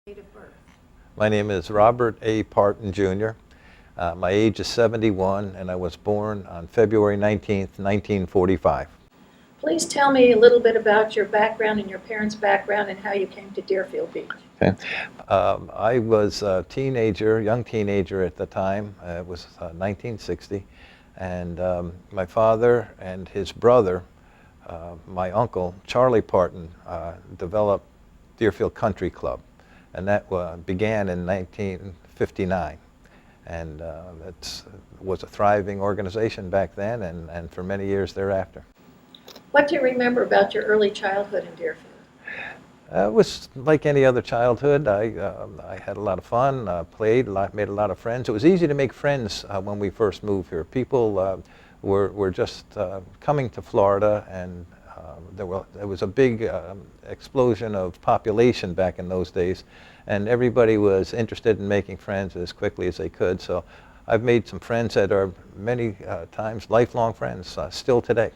Date of birth. My name is Robert A. Parton, Jr. My age is 71, and I was born on February 19th, 1945. Please tell me a little bit about your background and your parents' background and how you came to Deerfield Beach. Okay. I was a teenager, young teenager at the time. It was 1960, and my father and his brother, my uncle, Charlie Parton, developed Deerfield Country Club. And that began in 1959. And it was a thriving organization back then and for many years thereafter. What do you remember about your early childhood in Deerfield? It was like any other childhood. I had a lot of fun, played a lot, made a lot of friends. It was easy to make friends when we first moved here. People were just coming to Florida, and there was a big explosion of population back in those days, and everybody was interested in making friends as quickly as they could. So I've made some friends that are many times lifelong friends still today.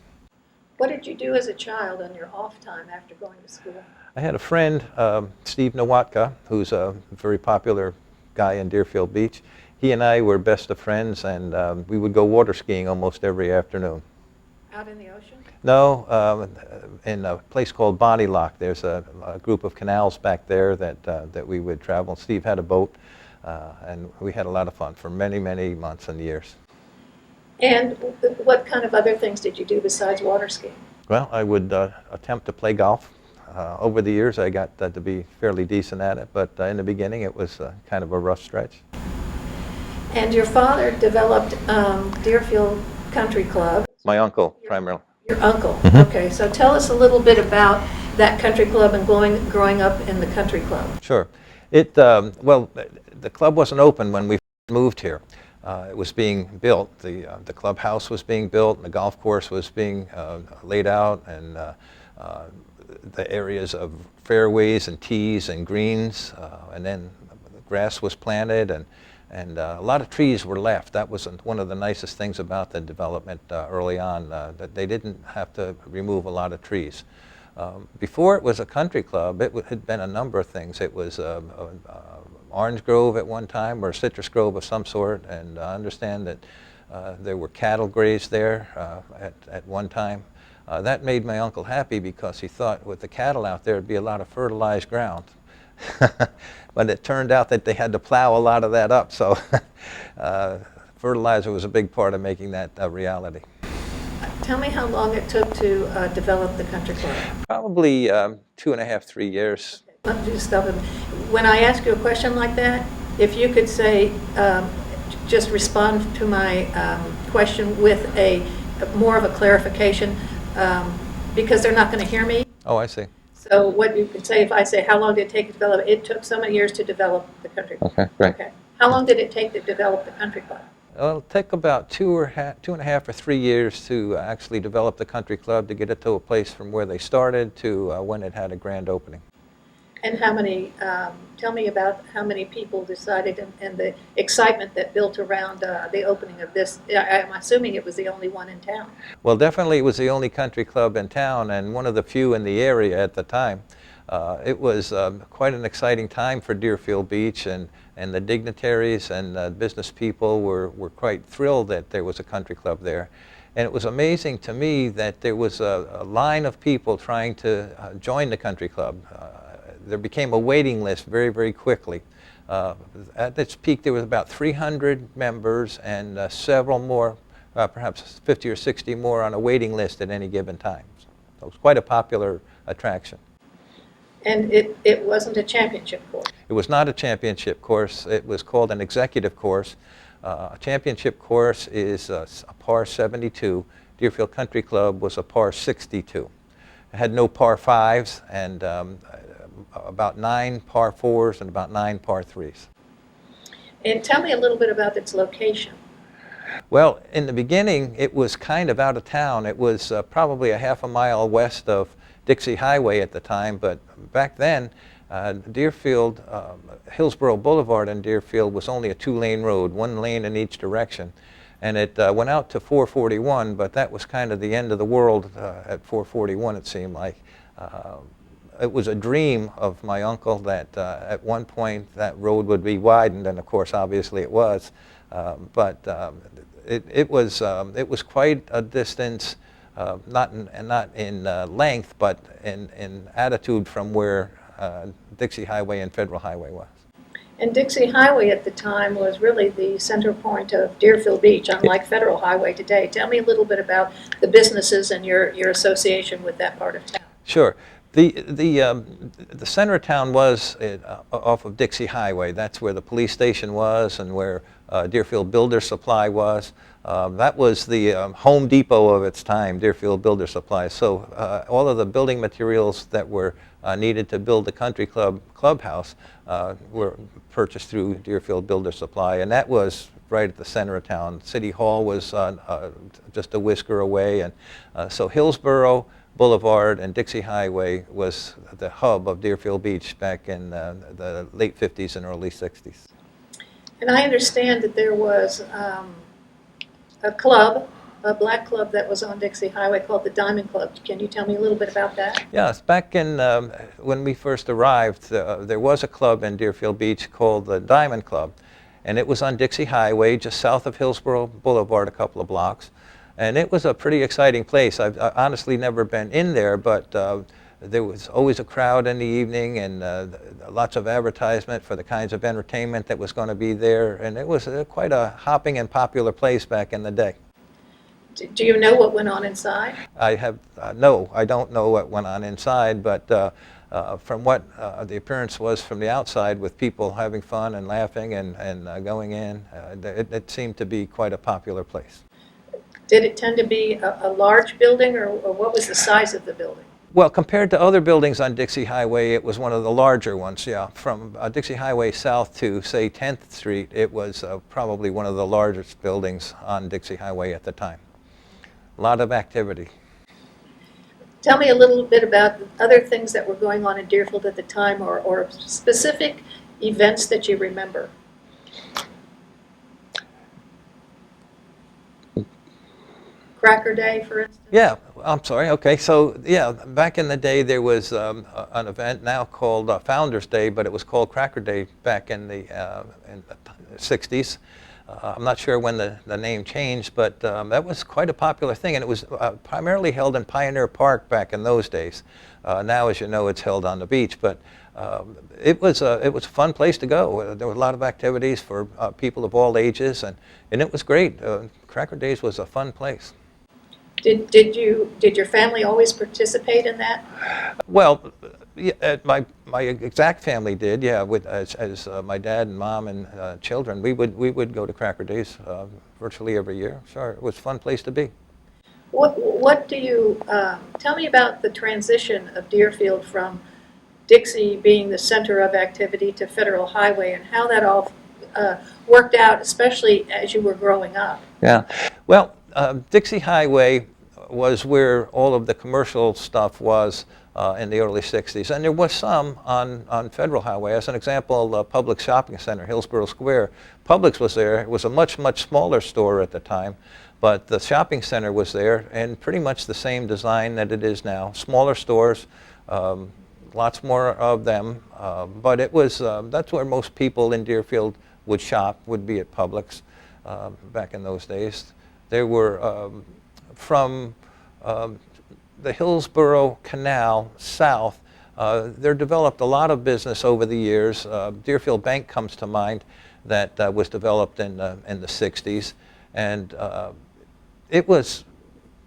What did you do as a child on your off time after going to school? I had a friend, Steve Nowatka, who's a very popular guy in Deerfield Beach. He and I were best of friends, and we would go water skiing almost every afternoon. Out in the ocean? No, in a place called Bonnie Lock. There's a group of canals back there that we would travel. Steve had a boat, and we had a lot of fun for many, many months and years. And what kind of other things did you do besides water skiing? Well, I would attempt to play golf. Over the years, I got to be fairly decent at it, but in the beginning, it was kind of a rough stretch. And your father developed Deerfield Country Club. My uncle, primarily. Your uncle. Mm-hmm. Okay, so tell us a little bit about that country club and growing up in the country club. Sure. Well, the club wasn't open when we moved here. It was being built. The clubhouse was being built, and the golf course was being laid out, and the areas of fairways and tees and greens, and then the grass was planted, and a lot of trees were left. That was one of the nicest things about the development early on, that they didn't have to remove a lot of trees. Before it was a country club, it had been a number of things. It was orange grove at one time, or a citrus grove of some sort, and I understand that there were cattle grazed there at one time. That made my uncle happy because he thought with the cattle out there, it'd be a lot of fertilized ground. But it turned out that they had to plow a lot of that up, so fertilizer was a big part of making that a reality. Tell me how long it took to develop the country club. Probably 2.5, 3 years. Okay. When I ask you a question like that, if you could say, just respond to my question with more of a clarification, because they're not going to hear me. Oh, I see. So what you could say, if I say, how long did it take to develop? It took so many years to develop the country club. Okay, great. Okay. How long did it take to develop the country club? Well, it took about 2.5 or 3 years to actually develop the country club, to get it to a place from where they started to when it had a grand opening. And how many, tell me about how many people decided and the excitement that built around the opening of this. I'm assuming it was the only one in town. Well, definitely it was the only country club in town, and one of the few in the area at the time. It was quite an exciting time for Deerfield Beach, and the dignitaries and business people were quite thrilled that there was a country club there. And it was amazing to me that there was a line of people trying to join the country club. There became a waiting list very, very quickly. At its peak, there was about 300 members and several more, perhaps 50 or 60 more on a waiting list at any given time. So it was quite a popular attraction. And it wasn't a championship course? It was not a championship course. It was called an executive course. A championship course is a par 72. Deerfield Country Club was a par 62. It had no par 5s, and about 9 par 4s and about 9 par 3s. And tell me a little bit about its location. Well, in the beginning, it was kind of out of town. It was probably a half a mile west of Dixie Highway at the time, but back then, Deerfield, Hillsborough Boulevard in Deerfield was only a 2-lane road, 1 lane in each direction. And it went out to 441, but that was kind of the end of the world at 441, it seemed like. it was a dream of my uncle that at one point that road would be widened, and of course, obviously, it was. It was quite a distance, not in length, but in attitude from where Dixie Highway and Federal Highway was. And Dixie Highway at the time was really the center point of Deerfield Beach, unlike Federal Highway today. Tell me a little bit about the businesses and your association with that part of town. Sure. The center of town was off of Dixie Highway. That's where the police station was and where Deerfield Builder Supply was. That was the Home Depot of its time, Deerfield Builder Supply. So all of the building materials that were needed to build the country clubhouse were purchased through Deerfield Builder Supply, and that was right at the center of town. City Hall was just a whisker away, and so Hillsborough Boulevard and Dixie Highway was the hub of Deerfield Beach back in the late 50s and early 60s. And I understand that there was a club, a black club that was on Dixie Highway called the Diamond Club. Can you tell me a little bit about that? Yes, back in when we first arrived, there was a club in Deerfield Beach called the Diamond Club, and it was on Dixie Highway, just south of Hillsborough Boulevard, a couple of blocks. And it was a pretty exciting place. I've honestly never been in there, but there was always a crowd in the evening and lots of advertisement for the kinds of entertainment that was going to be there. And it was quite a hopping and popular place back in the day. Do you know what went on inside? No, I don't know what went on inside, but from what the appearance was from the outside, with people having fun and laughing and going in, it seemed to be quite a popular place. Did it tend to be a large building, or what was the size of the building? Well, compared to other buildings on Dixie Highway, it was one of the larger ones, yeah. From Dixie Highway south to, say, 10th Street, it was probably one of the largest buildings on Dixie Highway at the time. A lot of activity. Tell me a little bit about other things that were going on in Deerfield at the time, or specific events that you remember. Cracker Day, for instance? Yeah, I'm sorry. Okay, so yeah, back in the day there was an event now called Founders Day, but it was called Cracker Day back in the 60s. I'm not sure when the name changed, but that was quite a popular thing, and it was primarily held in Pioneer Park back in those days. Now, as you know, it's held on the beach, but it was a fun place to go. There were a lot of activities for people of all ages, and it was great. Cracker Days was a fun place. Did your family always participate in that? Well, yeah, my exact family did. Yeah, as my dad and mom and children, we would go to Cracker Days virtually every year. Sure, it was a fun place to be. What do you tell me about the transition of Deerfield from Dixie being the center of activity to Federal Highway, and how that all worked out, especially as you were growing up? Yeah, well, Dixie Highway was where all of the commercial stuff was in the early 60s. And there was some on Federal Highway. As an example, Publix Shopping Center, Hillsborough Square. Publix was there. It was a much, much smaller store at the time, but the shopping center was there, and pretty much the same design that it is now. Smaller stores, lots more of them, but it was, that's where most people in Deerfield would shop, would be at Publix back in those days. There were, from the Hillsborough Canal south, there developed a lot of business over the years. Deerfield Bank comes to mind, that was developed in the 60s. And it was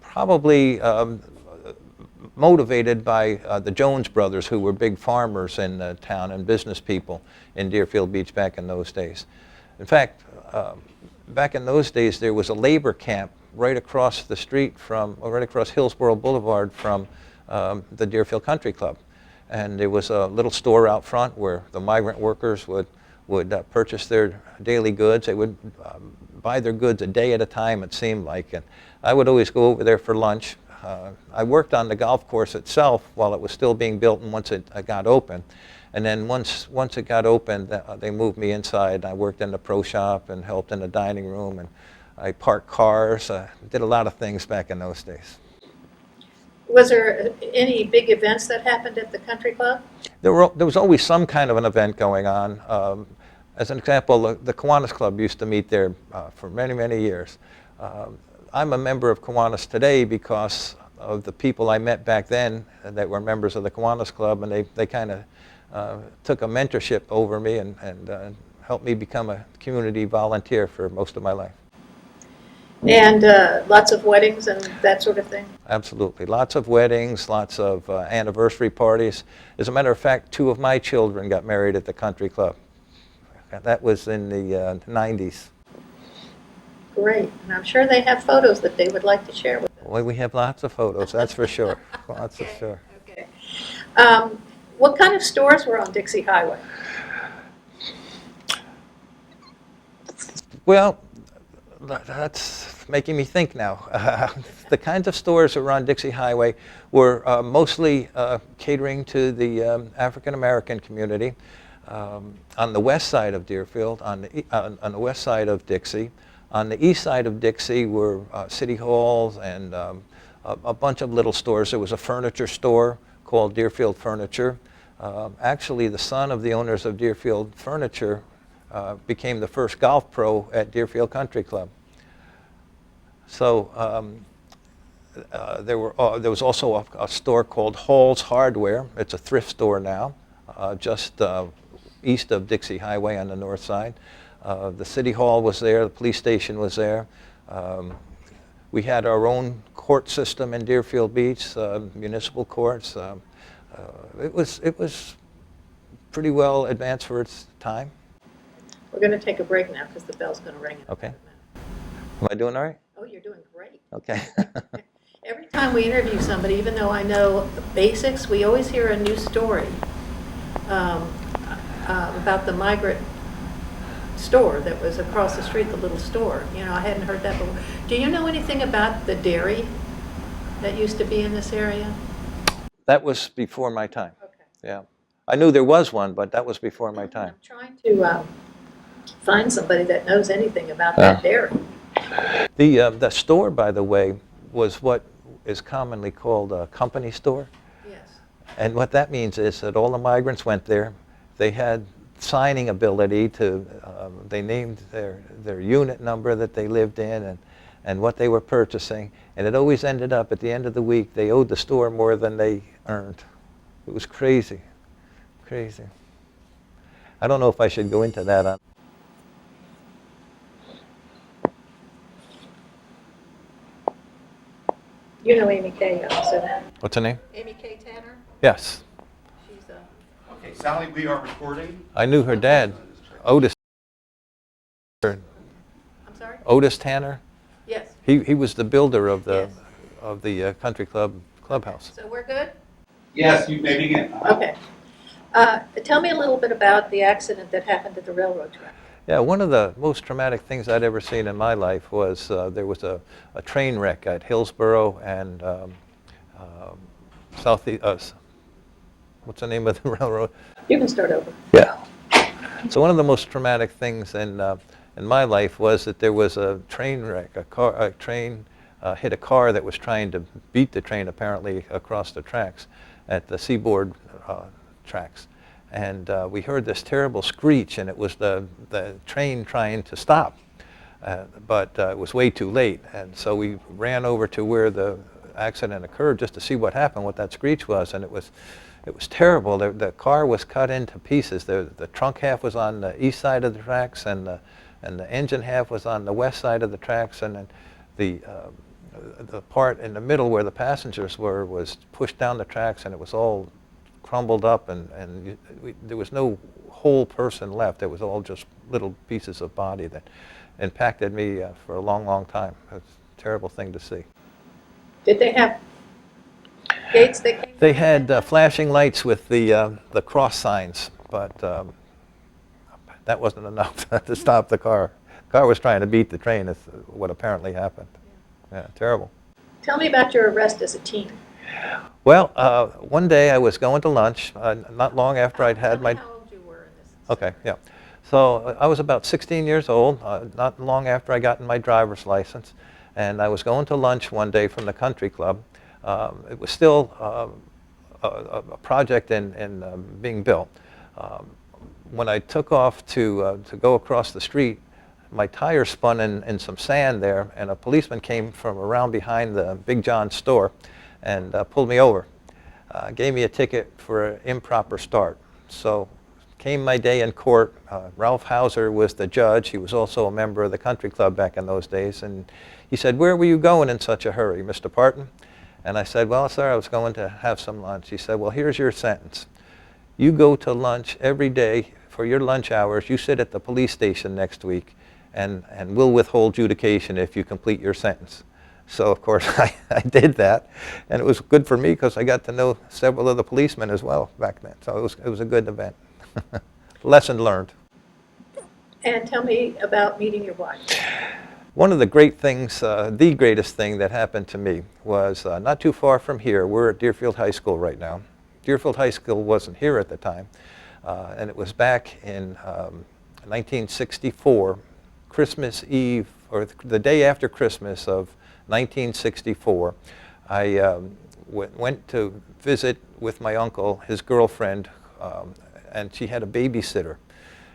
probably motivated by the Jones brothers, who were big farmers in the town and business people in Deerfield Beach back in those days. In fact, back in those days, there was a labor camp right across the street from, or right across Hillsborough Boulevard from the Deerfield Country Club. And there was a little store out front where the migrant workers would purchase their daily goods. They would buy their goods a day at a time, it seemed like. And I would always go over there for lunch. I worked on the golf course itself while it was still being built, and once it got open. And then once it got open, they moved me inside. I worked in the pro shop and helped in the dining room, and I parked cars, did a lot of things back in those days. Was there any big events that happened at the country club? There was always some kind of an event going on. As an example, the Kiwanis Club used to meet there for many, many years. I'm a member of Kiwanis today because of the people I met back then that were members of the Kiwanis Club, and they kind of took a mentorship over me and helped me become a community volunteer for most of my life. And lots of weddings and that sort of thing? Absolutely. Lots of weddings, lots of anniversary parties. As a matter of fact, 2 of my children got married at the country club. That was in the 90s. Great. And I'm sure they have photos that they would like to share with us. Well, we have lots of photos, that's for sure. Lots Okay, for sure. Okay. What kind of stores were on Dixie Highway? Well, that's making me think now. The kinds of stores that were on Dixie Highway were mostly catering to the African American community on the west side of Deerfield, on the west side of Dixie. On the east side of Dixie were city halls and a bunch of little stores. There was a furniture store called Deerfield Furniture. Actually, the son of the owners of Deerfield Furniture became the first golf pro at Deerfield Country Club. So there was also a store called Hall's Hardware. It's a thrift store now, just east of Dixie Highway on the north side. The city hall was there, the police station was there. We had our own court system in Deerfield Beach, municipal courts. It was pretty well advanced for its time. We're going to take a break now because the bell's going to ring in Okay. a minute. Am I doing all right? Oh, you're doing great. Okay. Every time we interview somebody, even though I know the basics, we always hear a new story about the migrant store that was across the street, the little store. You know, I hadn't heard that before. Do you know anything about the dairy that used to be in this area? That was before my time. Okay. Yeah. I knew there was one, but that was before my time. I'm trying to find somebody that knows anything about that dairy. The store, by the way, was what is commonly called a company store. Yes. And what that means is that all the migrants went there. They had signing ability to, they named their unit number that they lived in and what they were purchasing. And it always ended up at the end of the week, they owed the store more than they earned. It was crazy, crazy. I don't know if I should go into that. You know Amy Kay, so What's her name? Amy Kay Tanner? Yes. She's Okay, Sally, we are recording. I knew her dad, Otis. I'm sorry? Otis Tanner. Yes. He was the builder of the Yes. country clubhouse. So we're good? Yes, you may begin. Okay. Tell me a little bit about the accident that happened at the railroad track. Yeah, one of the most traumatic things I'd ever seen in my life was there was a train wreck at Hillsborough and what's the name of the railroad? You can start over. Yeah. So one of the most traumatic things in my life was that there was a train wreck. A train hit a car that was trying to beat the train apparently across the tracks at the Seaboard tracks. And we heard this terrible screech, and it was the train trying to stop. But it was way too late, and so we ran over to where the accident occurred just to see what happened, what that screech was, and it was terrible. The car was cut into pieces. The trunk half was on the east side of the tracks, and the engine half was on the west side of the tracks, and then the part in the middle where the passengers were was pushed down the tracks, and it was all crumbled up, and there was no whole person left. It was all just little pieces of body that impacted me for a long, long time. It's a terrible thing to see. Did they have gates that came? They had flashing lights with the cross signs, but that wasn't enough to stop the car. The car was trying to beat the train, is what apparently happened. Yeah, terrible. Tell me about your arrest as a teen. Well, one day I was going to lunch, not long after I'd had my... How old you were in this? Okay, yeah. So I was about 16 years old, not long after I got my driver's license, and I was going to lunch one day from the country club. It was still a project in being built. When I took off to go across the street, my tire spun in some sand there, and a policeman came from around behind the Big John store and pulled me over. Gave me a ticket for an improper start. So came my day in court. Ralph Hauser was the judge. He was also a member of the country club back in those days. And he said, "Where were you going in such a hurry, Mr. Parton?" And I said, "Well, sir, I was going to have some lunch." He said, "Well, here's your sentence. You go to lunch every day for your lunch hours. You sit at the police station next week, and we'll withhold adjudication if you complete your sentence." So, of course, I did that, and it was good for me because I got to know several of the policemen as well back then. So it was a good event. Lesson learned. And tell me about meeting your wife. One of the great things, the greatest thing that happened to me was not too far from here. We're at Deerfield High School right now. Deerfield High School wasn't here at the time, and it was back in 1964, Christmas Eve, or the day after Christmas of 1964. I went to visit with my uncle, his girlfriend, and she had a babysitter.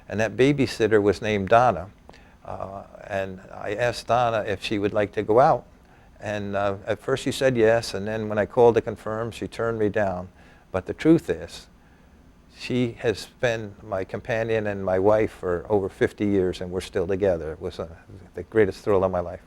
And that babysitter was named Donna. And I asked Donna if she would like to go out. And at first she said yes, and then when I called to confirm, she turned me down. But the truth is, she has been my companion and my wife for over 50 years, and we're still together. It was the greatest thrill of my life.